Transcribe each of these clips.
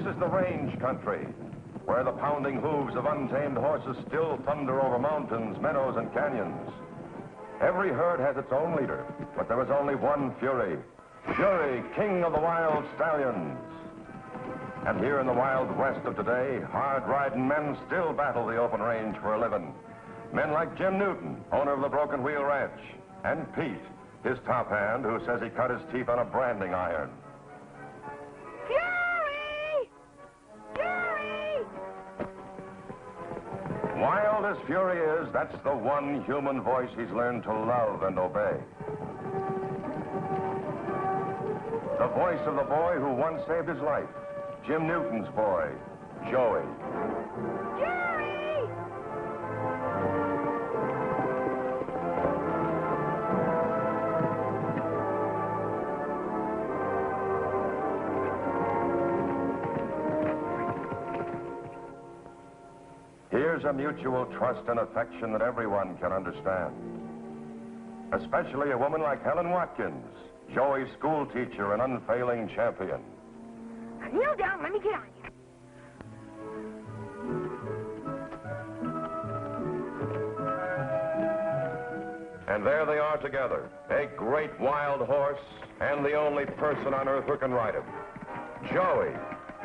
is the range country, where the pounding hooves of untamed horses still thunder over mountains, meadows, and canyons. Every herd has its own leader, but there is only one Fury. Fury, king of the wild stallions. And here in the wild west of today, hard-riding men still battle the open range for a living. Men like Jim Newton, owner of the Broken Wheel Ranch, and Pete, his top hand, who says he cut his teeth on a branding iron. Fury! Fury! Wild as Fury is, that's the one human voice he's learned to love and obey. The voice of the boy who once saved his life, Jim Newton's boy, Joey. Fury! Here's a mutual trust and affection that everyone can understand. Especially a woman like Helen Watkins, Joey's school teacher and unfailing champion. Now kneel down, let me get on you. And there they are together, a great wild horse and the only person on earth who can ride him. Joey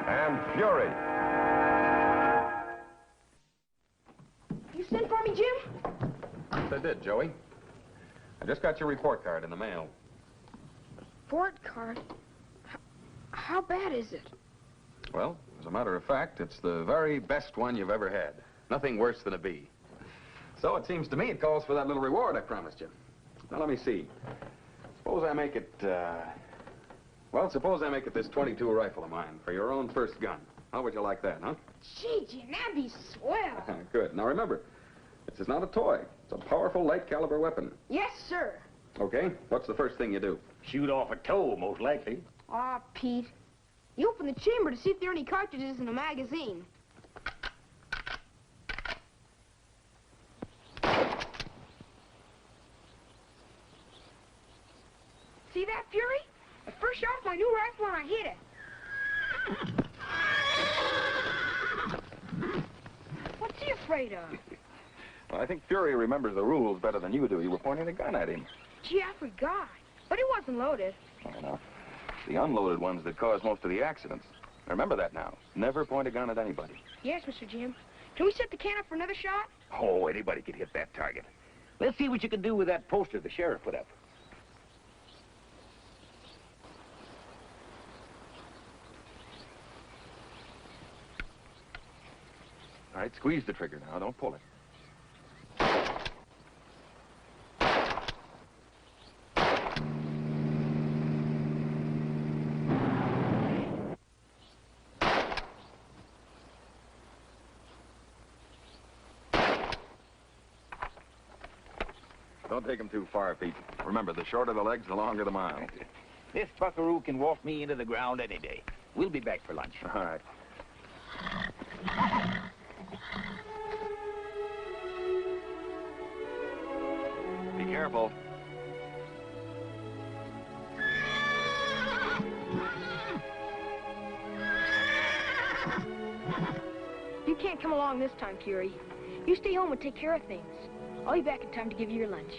and Fury. You sent for me, Jim? Yes, I did, Joey. I just got your report card in the mail. Report card? How bad is it? Well, as a matter of fact, it's the very best one you've ever had. Nothing worse than a B. So it seems to me it calls for that little reward I promised you. Now, let me see. Suppose I make it, suppose I make it this .22 rifle of mine for your own first gun. How would you like that, huh? Gee, Jim, that'd be swell. Good. Now, remember, this is not a toy. It's a powerful, light-caliber weapon. Yes, sir. Okay, what's the first thing you do? Shoot off a toe, most likely. Aw, Pete. You open the chamber to see if there are any cartridges in the magazine. See that, Fury? I first shot off my new rifle and I hit it. What's he afraid of? Well, I think Fury remembers the rules better than you do. You were pointing a gun at him. Gee, I forgot. But it wasn't loaded. I know. The unloaded ones that cause most of the accidents. Remember that now. Never point a gun at anybody. Yes, Mr. Jim. Can we set the can up for another shot? Oh, anybody could hit that target. Let's see what you can do with that poster the sheriff put up. All right, squeeze the trigger now. Don't pull it. Don't take him too far, Pete. Remember, the shorter the legs, the longer the mile. This buckaroo can walk me into the ground any day. We'll be back for lunch. All right. Be careful. You can't come along this time, Fury. You stay home and take care of things. I'll be back in time to give you your lunch.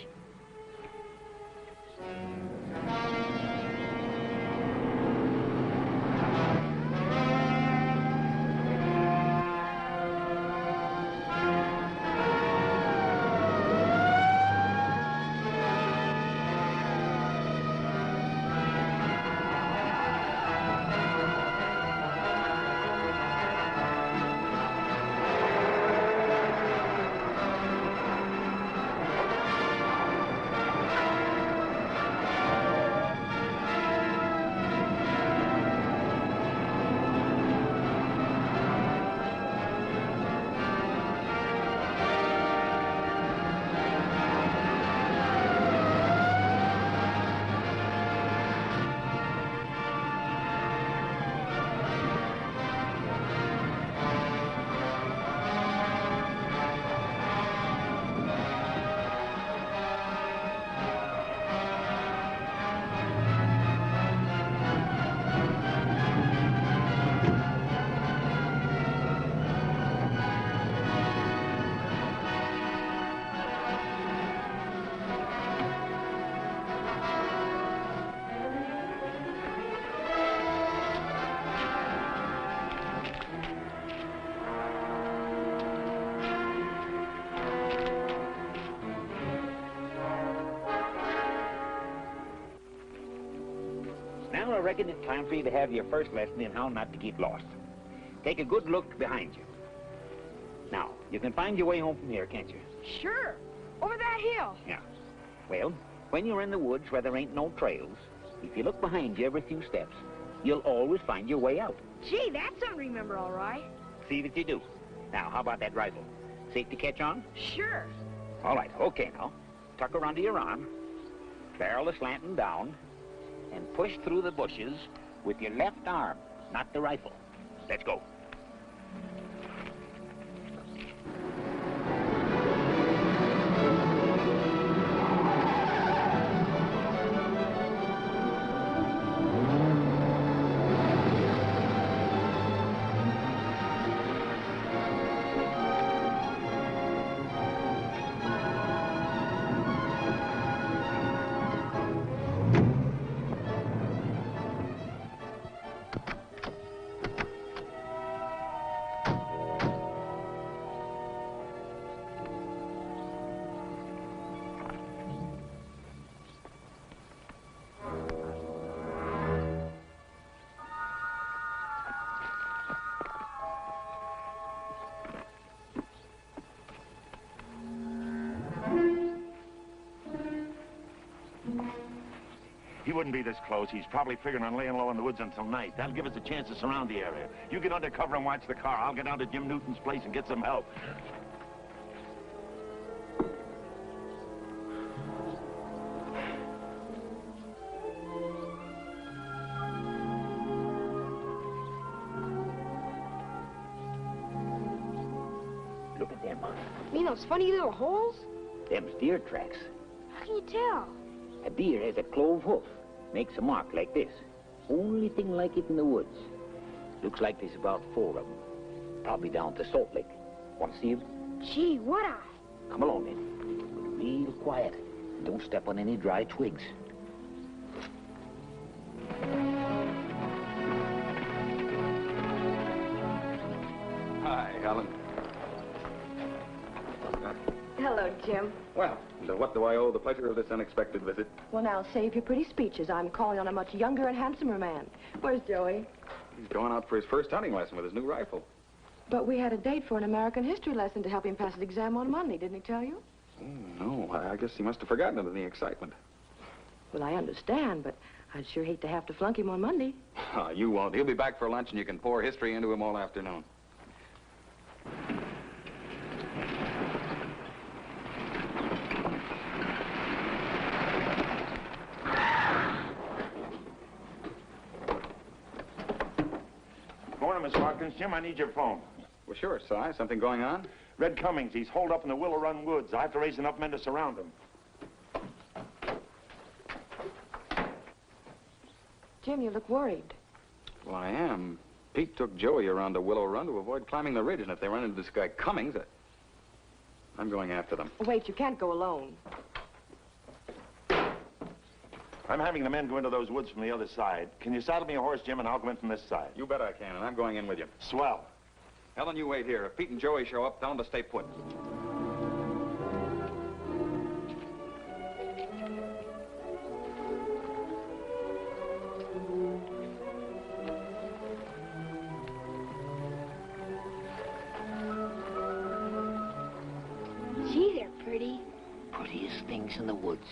Now I reckon it's time for you to have your first lesson in how not to get lost. Take a good look behind you. Now, you can find your way home from here, can't you? Sure. Over that hill. Yeah. Well, when you're in the woods where there ain't no trails, if you look behind you every few steps, you'll always find your way out. Gee, that's something to remember, all right. See that you do. Now, how about that rifle? Safe to catch on? Sure. All right, okay now. Tuck her under your arm, barrel is slanting down, and push through the bushes with your left arm, not the rifle. Let's go. He wouldn't be this close. He's probably figuring on laying low in the woods until night. That'll give us a chance to surround the area. You get under cover and watch the car. I'll get down to Jim Newton's place and get some help. Look at them. You mean those funny little holes? Them's deer tracks. How can you tell? A deer has a clove hoof. Makes a mark like this. Only thing like it in the woods. Looks like there's about 4 of them. Probably down to Salt Lake. Want to see them? Gee, would I? Come along then. But real quiet. Don't step on any dry twigs. Hi, Helen. Hello, Jim. Well, to what do I owe the pleasure of this unexpected visit? Well, now, save your pretty speeches. I'm calling on a much younger and handsomer man. Where's Joey? He's going out for his first hunting lesson with his new rifle. But we had a date for an American history lesson to help him pass his exam on Monday, didn't he tell you? Oh, no, I guess he must have forgotten it in the excitement. Well, I understand, but I'd sure hate to have to flunk him on Monday. You won't. He'll be back for lunch and you can pour history into him all afternoon. Morning, Miss Watkins. Jim, I need your phone. Well, sure, Si. Something going on? Red Cummings, he's holed up in the Willow Run woods. I have to raise enough men to surround him. Jim, you look worried. Well, I am. Pete took Joey around the Willow Run to avoid climbing the ridge, and if they run into this guy Cummings, I'm going after them. Wait, you can't go alone. I'm having the men go into those woods from the other side. Can you saddle me a horse, Jim, and I'll go in from this side? You bet I can, and I'm going in with you. Swell. Helen, you wait here. If Pete and Joey show up, tell them to stay put. Gee, they're pretty. Prettiest things in the woods.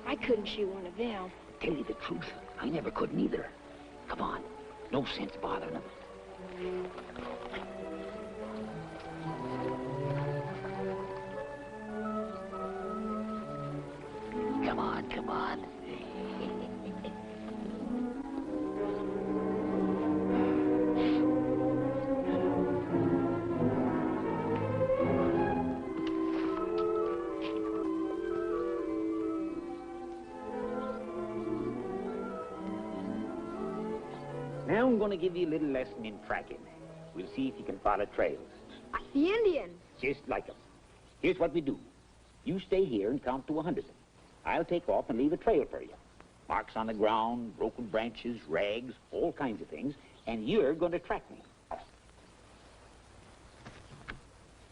I couldn't shoot one of them. Tell you the truth, I never could neither. Come on. No sense bothering them. Come on, come on. Now I'm going to give you a little lesson in tracking. We'll see if you can follow trails. I see Indians. Just like them. Here's what we do. You stay here and count to 100. I'll take off and leave a trail for you. Marks on the ground, broken branches, rags, all kinds of things, and you're going to track me.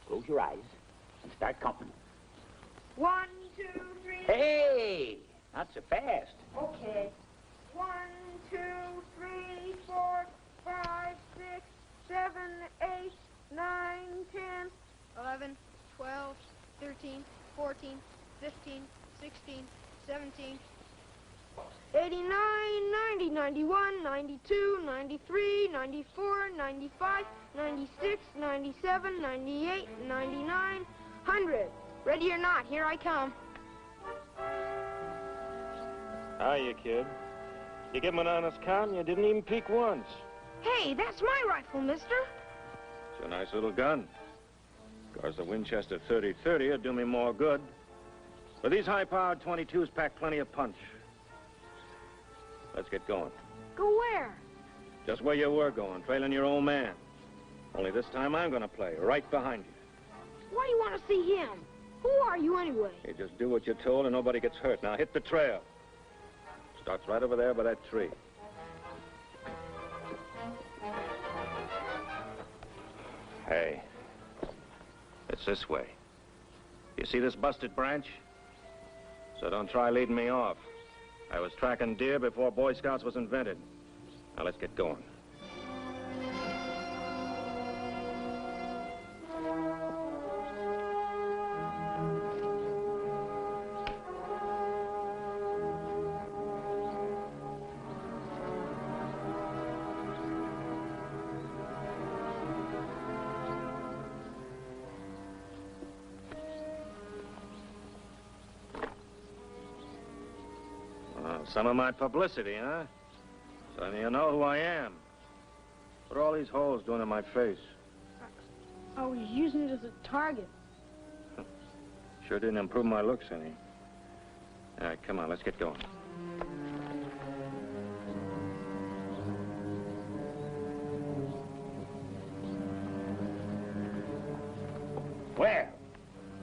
Close your eyes and start counting. 1, 2, 3. Hey! Not so fast. Okay. 1, 2, 3, 4, 5, 6, 7, 8, 9, 10, 11, 12, 13, 14, 15, 16, 17, 89, 90, 91, 92, 93, 94, 95, 96, 97, 98, 99, 100. Ready or not, here I come. Hiya, kid. You give him an honest count and you didn't even peek once. Hey, that's my rifle, mister. It's a nice little gun. Of course, the Winchester 30-30 would do me more good. But these high-powered 22s pack plenty of punch. Let's get going. Go where? Just where you were going, trailing your old man. Only this time I'm gonna play, right behind you. Why do you want to see him? Who are you anyway? You just do what you're told and nobody gets hurt. Now hit the trail. Starts right over there by that tree. Hey, it's this way. You see this busted branch? So don't try leading me off. I was tracking deer before Boy Scouts was invented. Now let's get going. Some of my publicity, huh? So you know who I am. What are all these holes doing in my face? I was using it as a target. Sure didn't improve my looks any. All right, come on, let's get going. Well,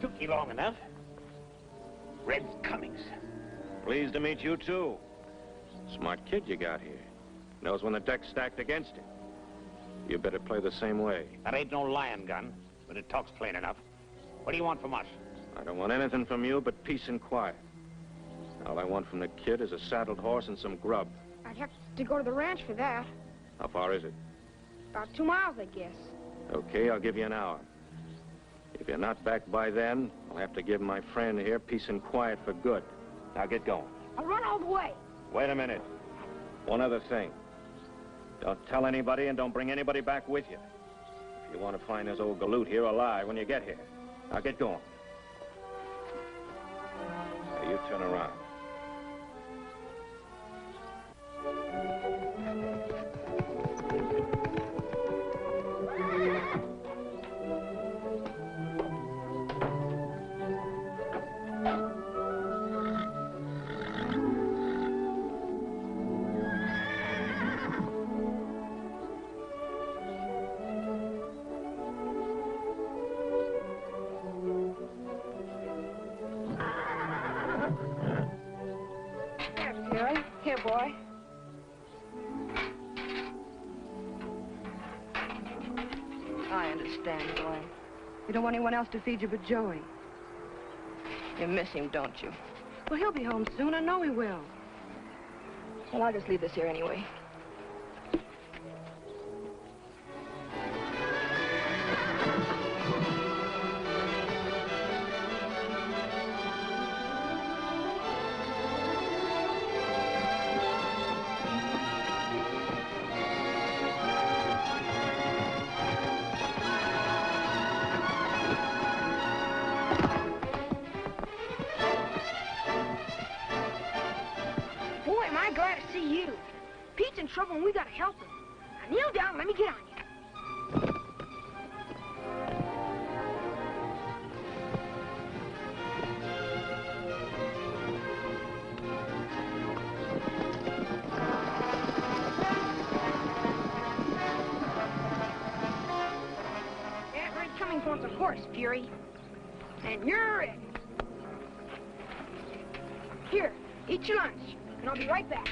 took you long enough. Red Cummings. Pleased to meet you, too. Smart kid you got here. Knows when the deck's stacked against him. You better play the same way. That ain't no lion gun, but it talks plain enough. What do you want from us? I don't want anything from you but peace and quiet. All I want from the kid is a saddled horse and some grub. I'd have to go to the ranch for that. How far is it? About 2 miles, I guess. Okay, I'll give you an hour. If you're not back by then, I'll have to give my friend here peace and quiet for good. Now get going. I'll run all the way. Wait a minute. One other thing. Don't tell anybody and don't bring anybody back with you. If you want to find this old galoot here alive when you get here. Now get going. Now you turn around. Here, boy. I understand, boy. You don't want anyone else to feed you but Joey. You miss him, don't you? Well, he'll be home soon. I know he will. Well, I'll just leave this here anyway. Boy, am I glad to see you. Pete's in trouble and we gotta help him. Now kneel down and let me get on you. That Red Cummings wants a horse, Fury. And you're it. Here, eat your lunch, and I'll be right back.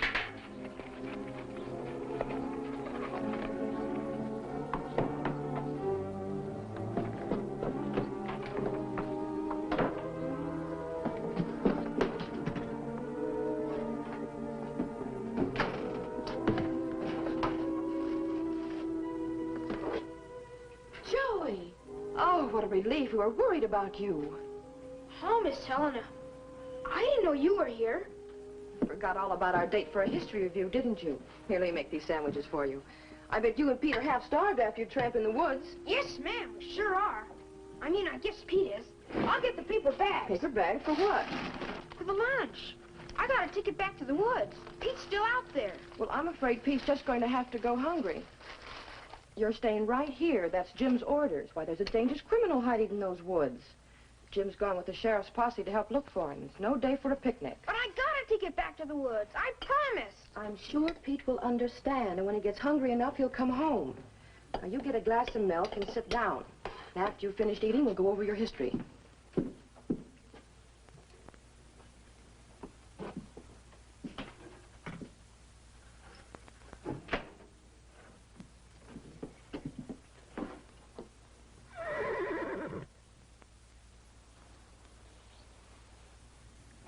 relief. We were worried about you. Oh, Miss Helena, I didn't know you were here. Forgot all about our date for a history review, didn't you? Here, let me make these sandwiches for you. I bet you and Pete are half starved after your tramp in the woods. Yes, ma'am, we sure are. I mean, I guess Pete is. I'll get the paper bags. Paper bag for what? For the lunch. I got a ticket back to the woods. Pete's still out there. Well, I'm afraid Pete's just going to have to go hungry. You're staying right here. That's Jim's orders. Why, there's a dangerous criminal hiding in those woods. Jim's gone with the sheriff's posse to help look for him. It's no day for a picnic. But I got a ticket back to the woods. I promised. I'm sure Pete will understand, and when he gets hungry enough, he'll come home. Now, you get a glass of milk and sit down. And after you've finished eating, we'll go over your history.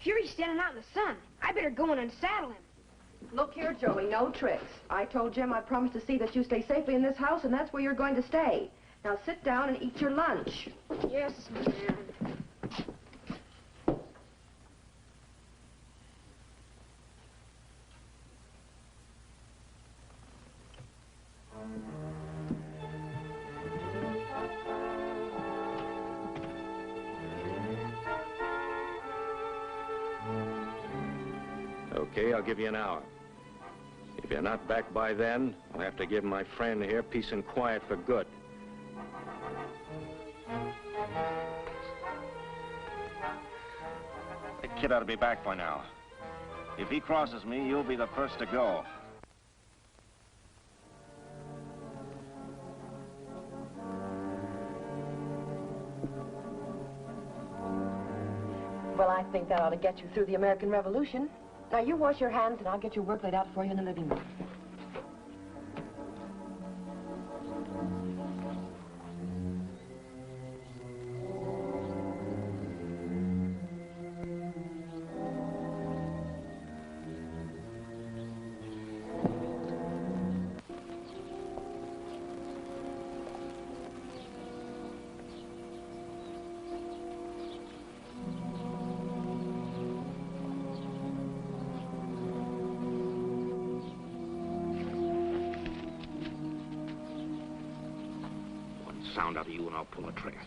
Fury's standing out in the sun. I better go in and saddle him. Look here, Joey, no tricks. I told Jim I promised to see that you stay safely in this house, and that's where you're going to stay. Now sit down and eat your lunch. Yes, ma'am. Okay, I'll give you an hour. If you're not back by then, I'll have to give my friend here peace and quiet for good. The kid ought to be back by now. If he crosses me, you'll be the first to go. Well, I think that ought to get you through the American Revolution. Now, you wash your hands, and I'll get your work laid out for you in the living room. Sound out of you and I'll pull a trigger.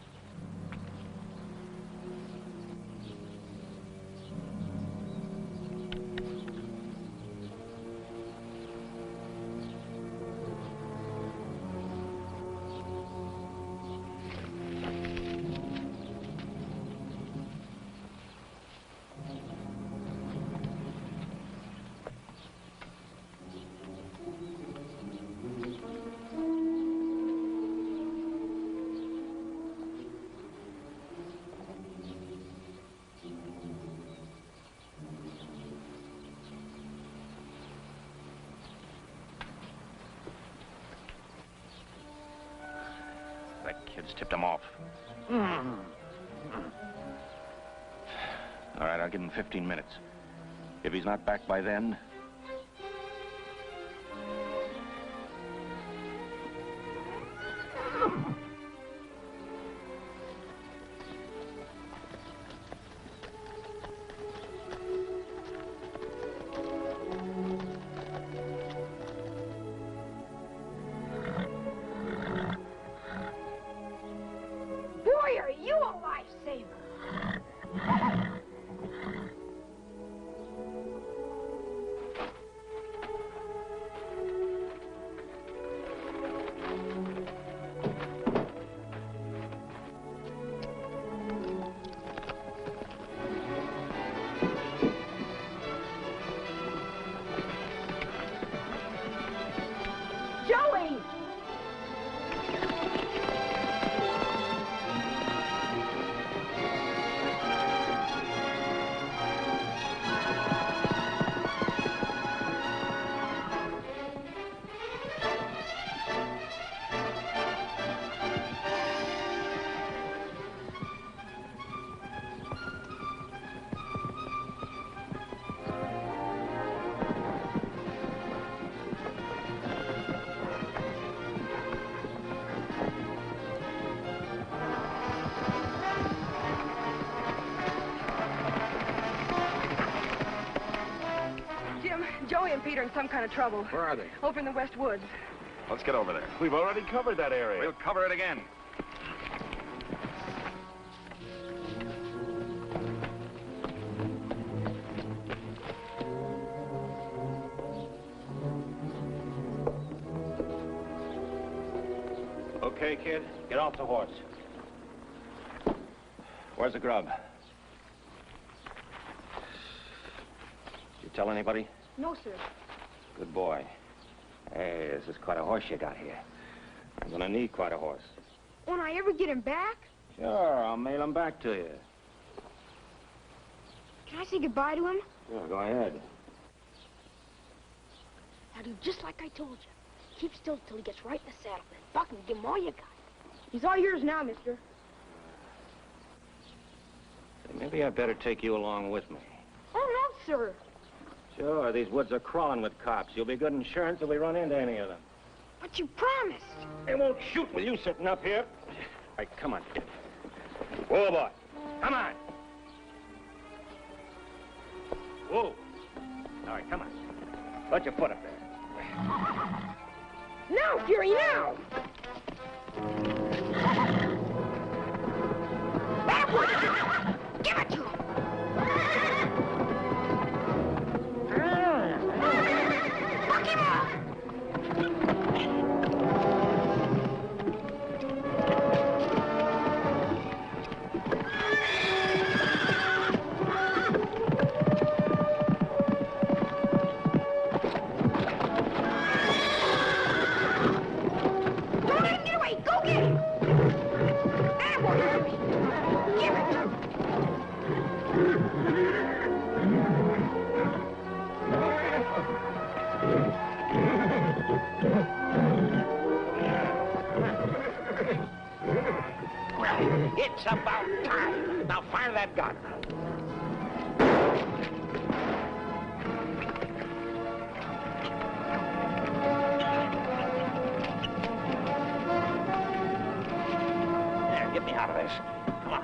That kid's tipped him off. All right, I'll give him 15 minutes. If he's not back by then... Boy, are you a lifesaver. Jim. Joey and Pete are in some kind of trouble. Where are they? Over in the West Woods. Let's get over there. We've already covered that area. We'll cover it again. Okay, kid, get off the horse. Where's the grub? Did you tell anybody? No, sir. Good boy. Hey, this is quite a horse you got here. I'm gonna need quite a horse. Won't I ever get him back? Sure, I'll mail him back to you. Can I say goodbye to him? Sure, go ahead. Now do just like I told you. Keep still till he gets right in the saddle. Then buck him and give him all you got. He's all yours now, mister. Maybe I better take you along with me. Oh, no, sir. Sure, these woods are crawling with cops. You'll be good insurance if we run into any of them. But you promised. They won't shoot with you sitting up here. All right, come on, kid. Whoa, boy. Come on. Whoa. All right, come on. Put your foot up there. Now, Fury, now! Give it to him! Buck him off! Don't let him get away! Go get him! There, boy, hurry! Give it to him! It's about time. Now fire that gun. There, get me out of this. Come on.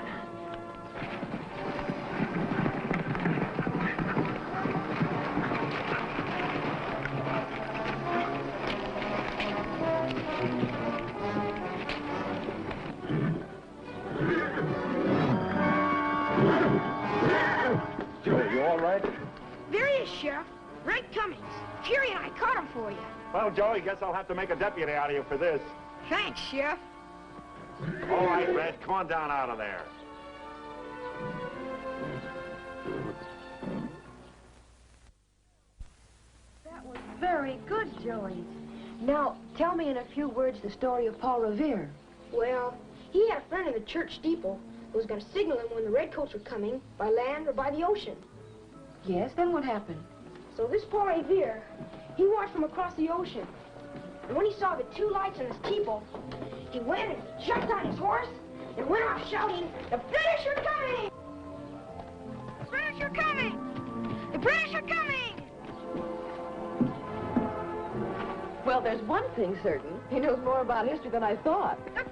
Joe, you all right? There he is, Sheriff. Red Cummings. Fury and I caught him for you. Well, Joey, guess I'll have to make a deputy out of you for this. Thanks, Sheriff. All right, Red, come on down out of there. That was very good, Joey. Now, tell me in a few words the story of Paul Revere. Well, he had a friend in the church steeple who was going to signal him when the redcoats were coming, by land or by the ocean. Yes, then what happened? So this Paul Revere, he watched from across the ocean. And when he saw the two lights in the steeple, he went and jumped on his horse and went off shouting, "The British are coming! The British are coming! The British are coming!" Well, there's one thing certain. He knows more about history than I thought. The